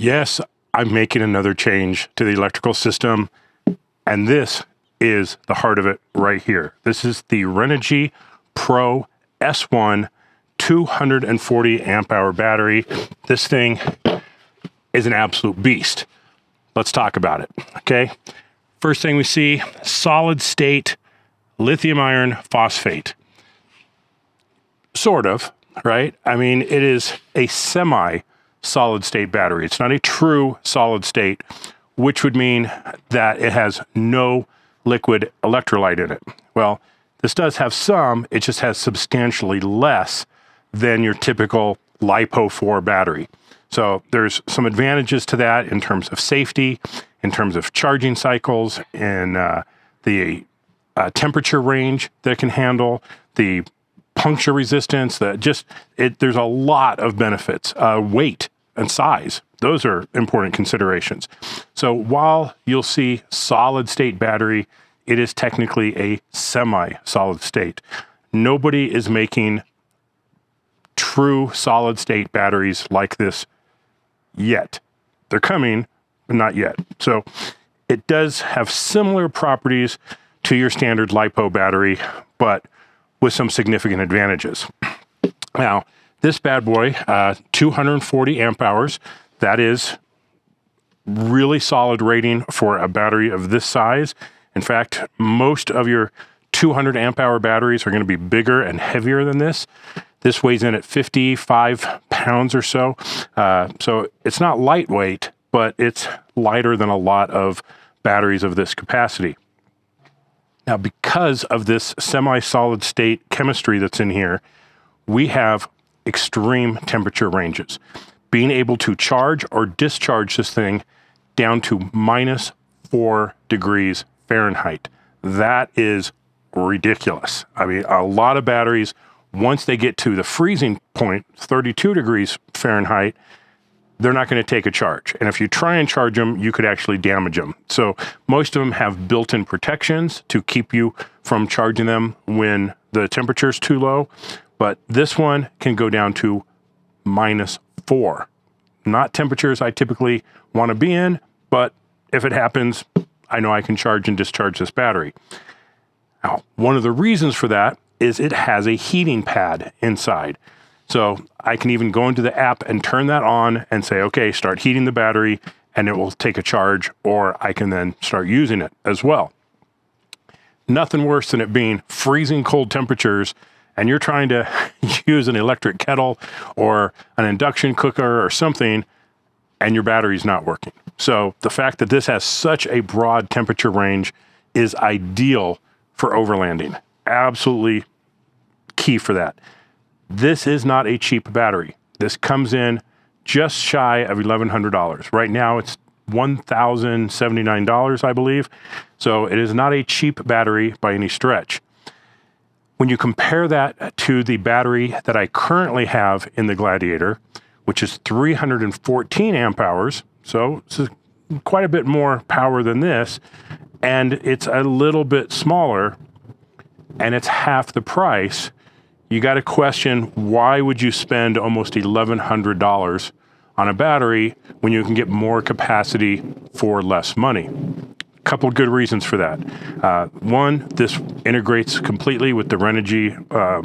Yes, I'm making another change to the electrical system, and this is the heart of it right here. This is the Renogy Pro S1 240 amp hour battery. This thing is an absolute beast. Let's talk about it, okay? First thing we see, solid state lithium iron phosphate. Sort of, right? I mean, it is a semi-solid state battery. It's not a true solid state, which would mean that it has no liquid electrolyte in it. Well, this does have some, it just has substantially less than your typical LiPo4 battery. So there's some advantages to that in terms of safety, in terms of charging cycles, and the temperature range that it can handle, the puncture resistance, there's a lot of benefits. Weight and size, those are important considerations. So while you'll see solid state battery, it is technically a semi-solid state. Nobody is making true solid state batteries like this yet. They're coming, but not yet. So it does have similar properties to your standard LiPo battery, but with some significant advantages. Now, this bad boy, 240 amp hours, that is really solid rating for a battery of this size. In fact, most of your 200 amp hour batteries are going to be bigger and heavier than this. This weighs in at 55 pounds or so. So it's not lightweight, but it's lighter than a lot of batteries of this capacity. Now, because of this semi-solid state chemistry that's in here, we have extreme temperature ranges. Being able to charge or discharge this thing down to -4 degrees Fahrenheit. That is ridiculous. I mean, a lot of batteries, once they get to the freezing point, 32 degrees Fahrenheit, they're not going to take a charge. And if you try and charge them, you could actually damage them. So most of them have built-in protections to keep you from charging them when the temperature is too low. But this one can go down to -4. Not temperatures I typically want to be in, but if it happens, I know I can charge and discharge this battery. Now, one of the reasons for that is it has a heating pad inside. So I can even go into the app and turn that on and say, okay, start heating the battery, and it will take a charge, or I can then start using it as well. Nothing worse than it being freezing cold temperatures and you're trying to use an electric kettle or an induction cooker or something, and your battery's not working. So the fact that this has such a broad temperature range is ideal for overlanding. Absolutely key for that. This is not a cheap battery. This comes in just shy of $1,100. Right now it's $1,079, I believe. So it is not a cheap battery by any stretch. When you compare that to the battery that I currently have in the Gladiator, which is 314 amp hours, so it's quite a bit more power than this, and it's a little bit smaller, and it's half the price, you got to question, why would you spend almost $1,100 on a battery when you can get more capacity for less money? A couple of good reasons for that. One, this integrates completely with the Renogy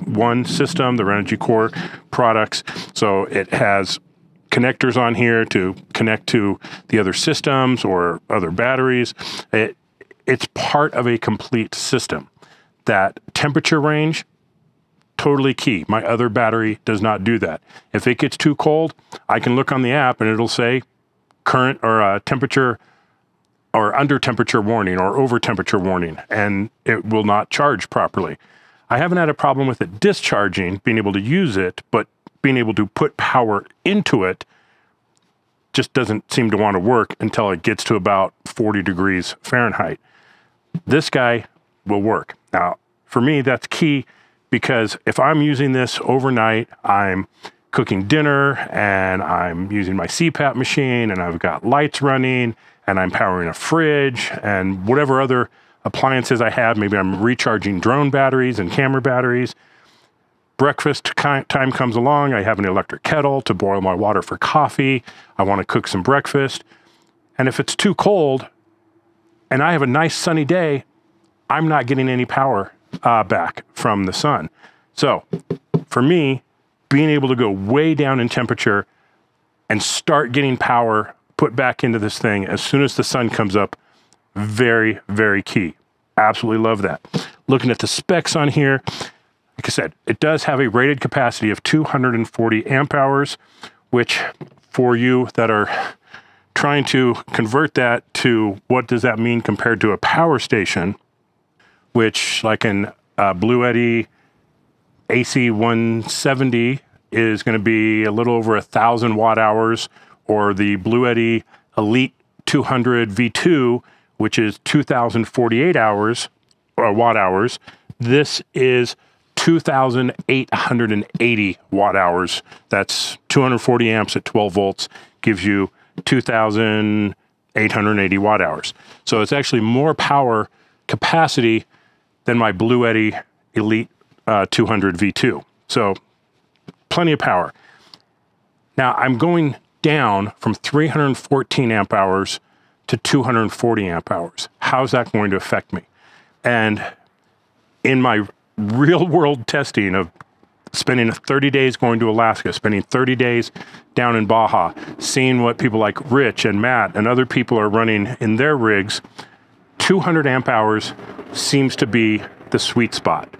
One system, the Renogy Core products. So it has connectors on here to connect to the other systems or other batteries. It's part of a complete system. That temperature range, totally key. My other battery does not do that. If it gets too cold, I can look on the app and it'll say current or temperature or under temperature warning or over temperature warning, and it will not charge properly. I haven't had a problem with it discharging, being able to use it, but being able to put power into it just doesn't seem to want to work until it gets to about 40 degrees Fahrenheit. This guy will work. Now, for me, that's key, because if I'm using this overnight, I'm cooking dinner and I'm using my CPAP machine and I've got lights running and I'm powering a fridge and whatever other appliances I have. Maybe I'm recharging drone batteries and camera batteries. breakfast time comes along, I have an electric kettle to boil my water for coffee. I want to cook some breakfast. And if it's too cold and I have a nice sunny day, I'm not getting any power back from the sun. So for me, being able to go way down in temperature and start getting power put back into this thing as soon as the sun comes up, very, very key. Absolutely love that. Looking at the specs on here, like I said, it does have a rated capacity of 240 amp hours, which for you that are trying to convert that to what does that mean compared to a power station, which like an Blue Eddy AC 170 is going to be a little over 1,000 watt hours, or the Blue Eddy Elite 200 V2, which is 2,048 hours or watt hours. This is 2,880 watt hours. That's 240 amps at 12 volts, gives you 2,880 watt hours. So it's actually more power capacity than my Blue Eddy Elite 200 V2. So plenty of power. Now I'm going down from 314 amp hours to 240 amp hours. How's that going to affect me? And in my real world testing of spending 30 days going to Alaska, spending 30 days down in Baja, seeing what people like Rich and Matt and other people are running in their rigs, 200 amp hours seems to be the sweet spot.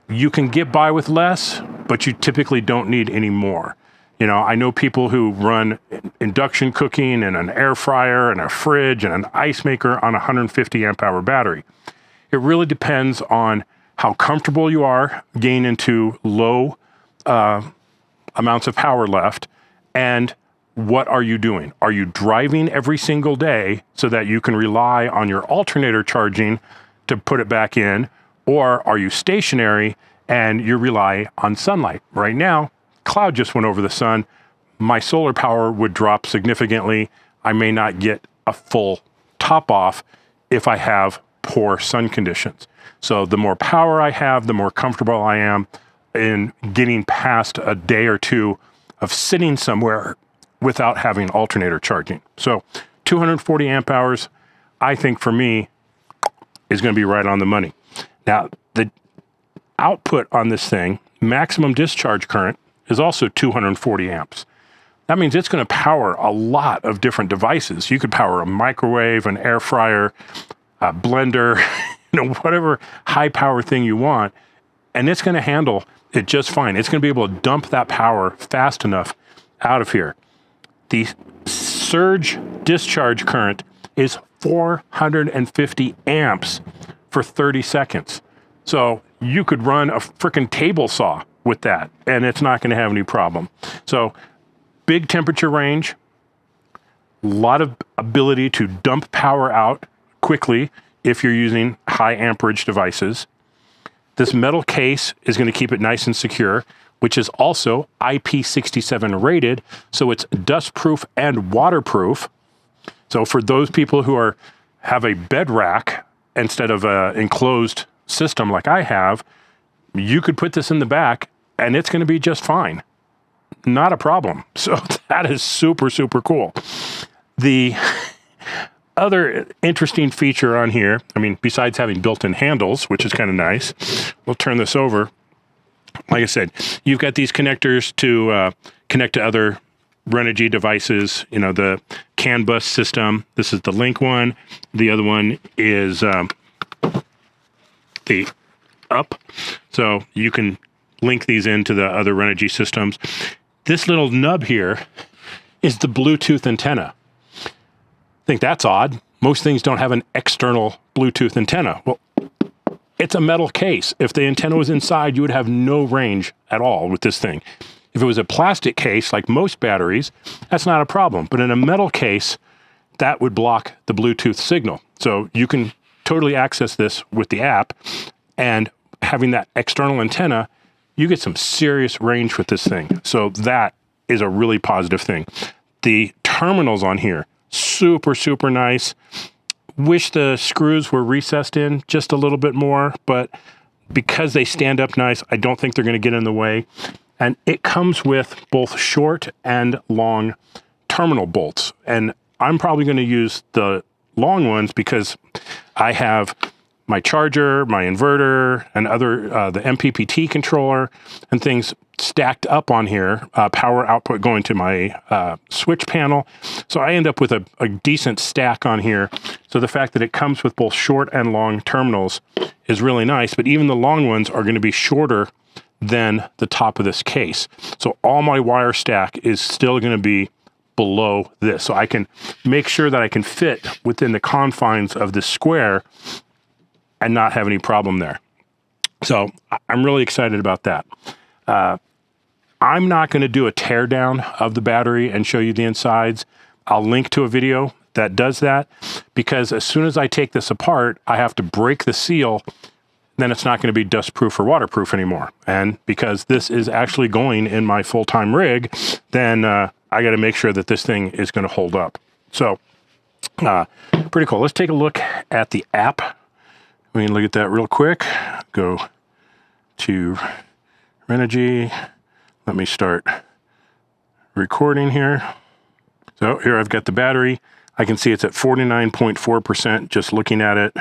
You can get by with less, but you typically don't need any more. You know, I know people who run induction cooking and an air fryer and a fridge and an ice maker on a 150 amp hour battery. It really depends on how comfortable you are getting into low amounts of power left, and what are you doing? Are you driving every single day so that you can rely on your alternator charging to put it back in, or are you stationary and you rely on sunlight? Right now, cloud just went over the sun. My solar power would drop significantly. I may not get a full top off if I have poor sun conditions. So the more power I have, the more comfortable I am in getting past a day or two of sitting somewhere without having alternator charging. So 240 amp hours, I think for me, is going to be right on the money. Now, the output on this thing, maximum discharge current, is also 240 amps. That means it's going to power a lot of different devices. You could power a microwave, an air fryer, a blender, whatever high power thing you want, and it's going to handle it just fine. It's going to be able to dump that power fast enough out of here. The surge discharge current is 450 amps for 30 seconds. So you could run a freaking table saw with that, and it's not going to have any problem. So big temperature range, a lot of ability to dump power out quickly if you're using high amperage devices. This metal case is going to keep it nice and secure, which is also IP67 rated, so it's dust-proof and waterproof. So for those people who have a bed rack instead of an enclosed system like I have, you could put this in the back and it's going to be just fine. Not a problem. So that is super, super cool. The other interesting feature on here, I mean, besides having built-in handles, which is kind of nice, we'll turn this over. Like I said, you've got these connectors to connect to other Renogy devices, the CAN bus system. This is the link one. The other one is the up. So you can link these into the other Renogy systems. This little nub here is the Bluetooth antenna. I think that's odd. Most things don't have an external Bluetooth antenna. Well, it's a metal case. If the antenna was inside, you would have no range at all with this thing. If it was a plastic case, like most batteries, that's not a problem. But in a metal case, that would block the Bluetooth signal. So you can totally access this with the app, and having that external antenna, you get some serious range with this thing. So that is a really positive thing. The terminals on here, super, super nice. Wish the screws were recessed in just a little bit more, but because they stand up nice, I don't think they're going to get in the way. And it comes with both short and long terminal bolts. And I'm probably going to use the long ones because I have my charger, my inverter, and other the MPPT controller and things stacked up on here, power output going to my switch panel. So I end up with a decent stack on here. So the fact that it comes with both short and long terminals is really nice, but even the long ones are going to be shorter than the top of this case. So all my wire stack is still going to be below this. So I can make sure that I can fit within the confines of this square and not have any problem there. So I'm really excited about that. I'm not going to do a tear down of the battery and show you the insides. I'll link to a video that does that, because as soon as I take this apart, I have to break the seal. Then it's not going to be dust proof or waterproof anymore. And because this is actually going in my full-time rig, then I got to make sure that this thing is going to hold up. So pretty cool. Let's take a look at the app. We can look at that real quick. Go to Renogy. Let me start recording here. So here I've got the battery. I can see it's at 49.4% just looking at it.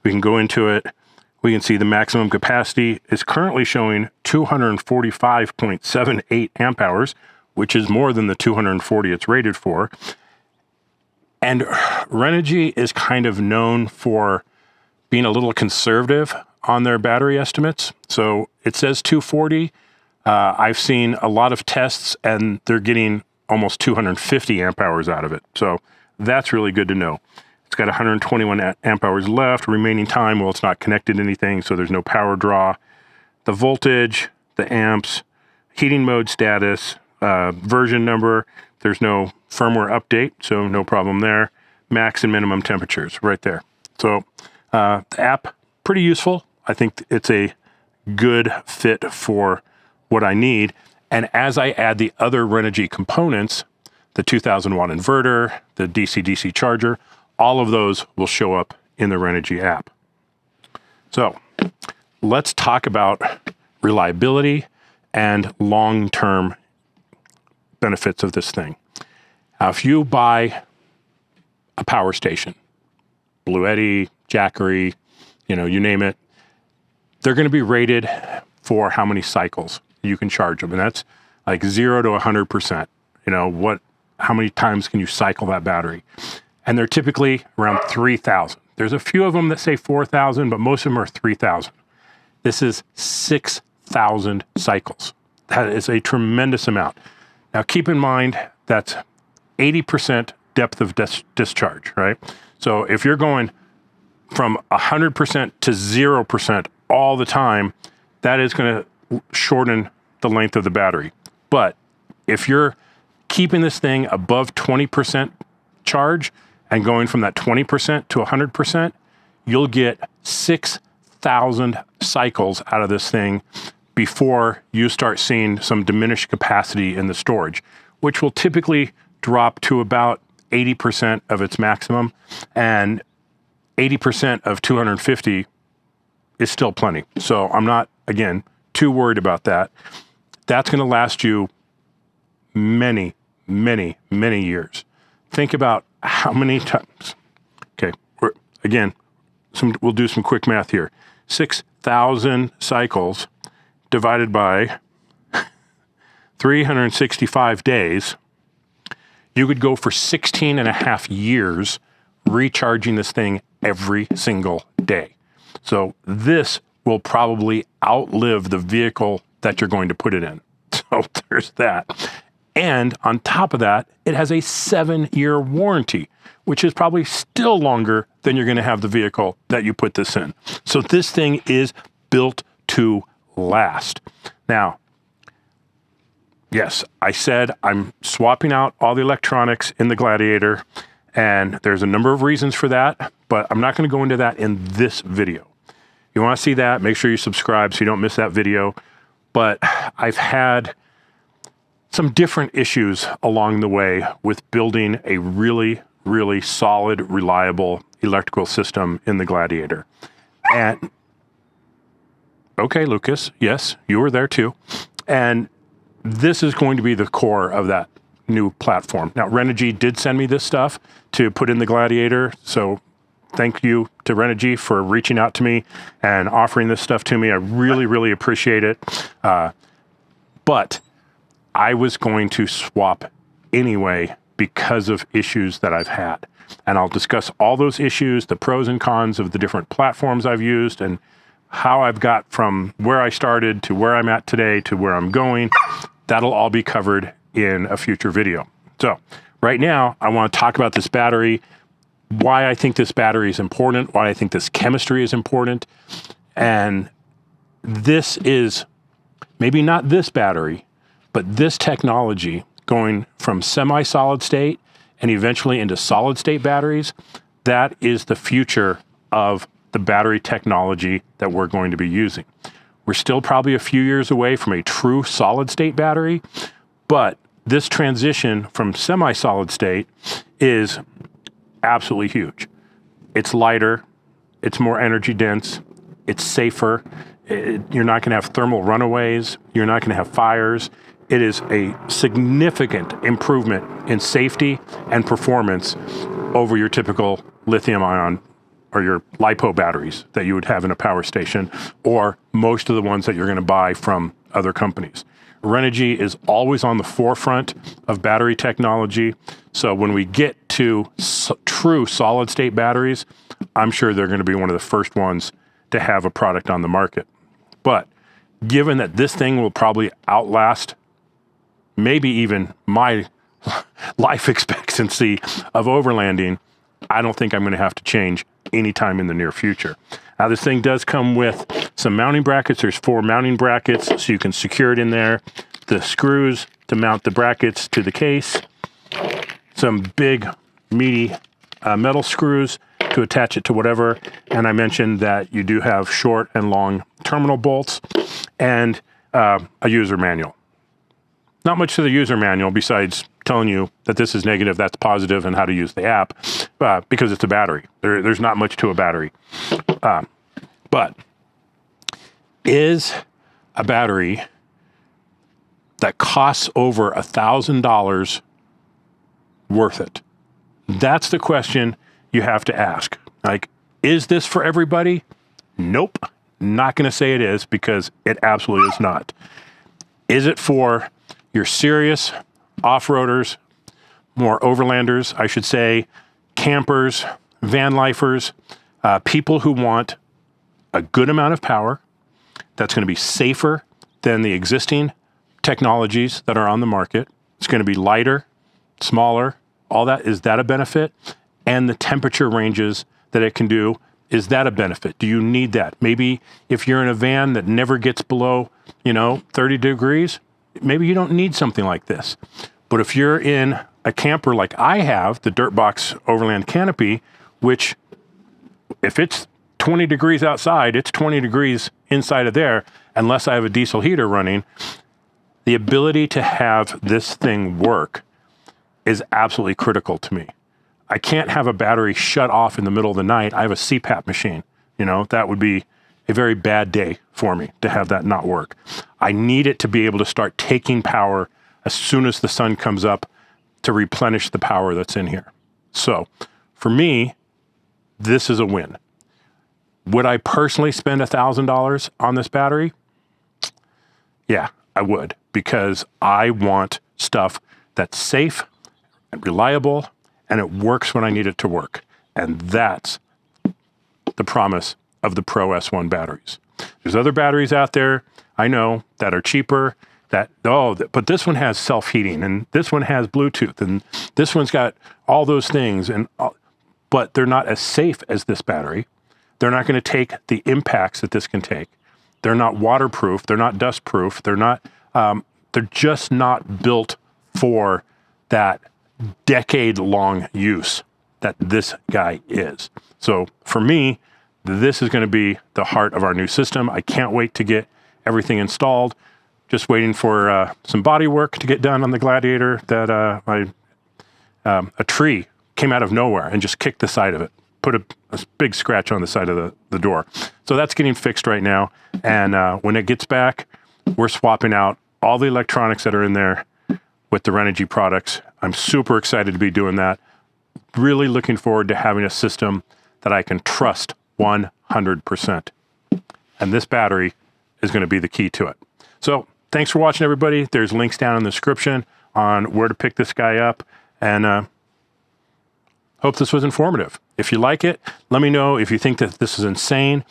We can go into it. We can see the maximum capacity is currently showing 245.78 amp hours, which is more than the 240 it's rated for. And Renogy is kind of known for being a little conservative on their battery estimates. So it says 240. I've seen a lot of tests and they're getting almost 250 amp hours out of it. So that's really good to know. It's got 121 amp hours left. Remaining time, well, it's not connected to anything, so there's no power draw. The voltage, the amps, heating mode status, version number, there's no firmware update, so no problem there. Max and minimum temperatures right there. So the app, pretty useful. I think it's a good fit for what I need. And as I add the other Renogy components, the 2000 watt inverter, the DC-DC charger, all of those will show up in the Renogy app. So let's talk about reliability and long-term benefits of this thing. Now, if you buy a power station, Bluetti, Jackery, you name it, they're going to be rated for how many cycles you can charge them. And that's like 0 to 100%. How many times can you cycle that battery? And they're typically around 3,000. There's a few of them that say 4,000, but most of them are 3,000. This is 6,000 cycles. That is a tremendous amount. Now, keep in mind that's 80% depth of discharge, right? So if you're going from 100% to 0% all the time, that is going to shorten the length of the battery. But if you're keeping this thing above 20% charge and going from that 20% to 100%, you'll get 6,000 cycles out of this thing before you start seeing some diminished capacity in the storage, which will typically drop to about 80% of its maximum, and 80% of 250 is still plenty. So I'm not, again, too worried about that. That's going to last you many, many, many years. Think about how many times. Okay, we'll do some quick math here. 6,000 cycles divided by 365 days. You could go for 16 and a half years recharging this thing every single day. So this will probably outlive the vehicle that you're going to put it in. So there's that. And on top of that, it has a 7-year warranty, which is probably still longer than you're going to have the vehicle that you put this in. So this thing is built to last. Now, yes, I said I'm swapping out all the electronics in the Gladiator, and there's a number of reasons for that, but I'm not going to go into that in this video. You want to see that, make sure you subscribe so you don't miss that video. But I've had some different issues along the way with building a really, really solid, reliable electrical system in the Gladiator. And okay, Lucas, yes, you were there too. And this is going to be the core of that new platform. Now, Renogy did send me this stuff to put in the Gladiator. So thank you to Renogy for reaching out to me and offering this stuff to me. I really, really appreciate it. But I was going to swap anyway because of issues that I've had. And I'll discuss all those issues, the pros and cons of the different platforms I've used, and how I've got from where I started to where I'm at today to where I'm going. That'll all be covered in a future video. So right now, I want to talk about this battery, why I think this battery is important, why I think this chemistry is important. And this is maybe not this battery, but this technology going from semi-solid state and eventually into solid state batteries. That is the future of the battery technology that we're going to be using. We're still probably a few years away from a true solid state battery, but this transition from semi-solid state is absolutely huge. It's lighter, it's more energy dense, it's safer, you're not going to have thermal runaways, you're not going to have fires. It is a significant improvement in safety and performance over your typical lithium ion or your LiPo batteries that you would have in a power station, or most of the ones that you're going to buy from other companies. Renogy is always on the forefront of battery technology. So when we get to true solid state batteries, I'm sure they're going to be one of the first ones to have a product on the market. But given that this thing will probably outlast maybe even my life expectancy of overlanding, I don't think I'm going to have to change anytime in the near future. Now, this thing does come with some mounting brackets. There's 4 mounting brackets, so you can secure it in there. The screws to mount the brackets to the case. Some big, meaty metal screws to attach it to whatever. And I mentioned that you do have short and long terminal bolts and a user manual. Not much to the user manual besides telling you that this is negative, that's positive, and how to use the app, because it's a battery. There's not much to a battery. But is a battery that costs over $1,000 worth it? That's the question you have to ask. Like, is this for everybody? Nope. Not going to say it is, because it absolutely is not. Is it for your serious off-roaders, more overlanders, I should say, campers, van lifers, people who want a good amount of power that's going to be safer than the existing technologies that are on the market? It's going to be lighter, smaller, all that. Is that a benefit? And the temperature ranges that it can do, is that a benefit? Do you need that? Maybe if you're in a van that never gets below, 30 degrees, maybe you don't need something like this. But if you're in a camper like I have, the Dirtbox Overland Canopy, which if it's 20 degrees outside, it's 20 degrees inside of there, unless I have a diesel heater running, the ability to have this thing work is absolutely critical to me. I can't have a battery shut off in the middle of the night. I have a CPAP machine. That would be a very bad day for me to have that not work. I need it to be able to start taking power as soon as the sun comes up to replenish the power that's in here. So for me, this is a win. Would I personally spend $1,000 on this battery? Yeah, I would, because I want stuff that's safe and reliable, and it works when I need it to work. And that's the promise of the Pro S1 batteries. There's other batteries out there, I know, that are cheaper, but this one has self-heating, and this one has Bluetooth, and this one's got all those things, but they're not as safe as this battery. They're not going to take the impacts that this can take. They're not waterproof. They're not dustproof. They're just not built for that decade-long use that this guy is. So for me, this is going to be the heart of our new system. I can't wait to get everything installed. Just waiting for some body work to get done on the Gladiator that a tree came out of nowhere and just kicked the side of it. put a big scratch on the side of the door. So that's getting fixed right now. And when it gets back, we're swapping out all the electronics that are in there with the Renogy products. I'm super excited to be doing that. Really looking forward to having a system that I can trust 100%. And this battery is going to be the key to it. So thanks for watching, everybody. There's links down in the description on where to pick this guy up. And hope this was informative. If you like it, let me know. If you think that this is insane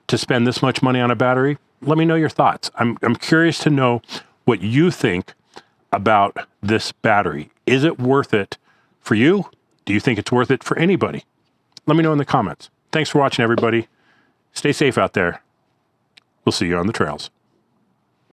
to spend this much money on a battery, let me know your thoughts. I'm curious to know what you think about this battery. Is it worth it for you? Do you think it's worth it for anybody? Let me know in the comments. Thanks for watching, everybody. Stay safe out there. We'll see you on the trails.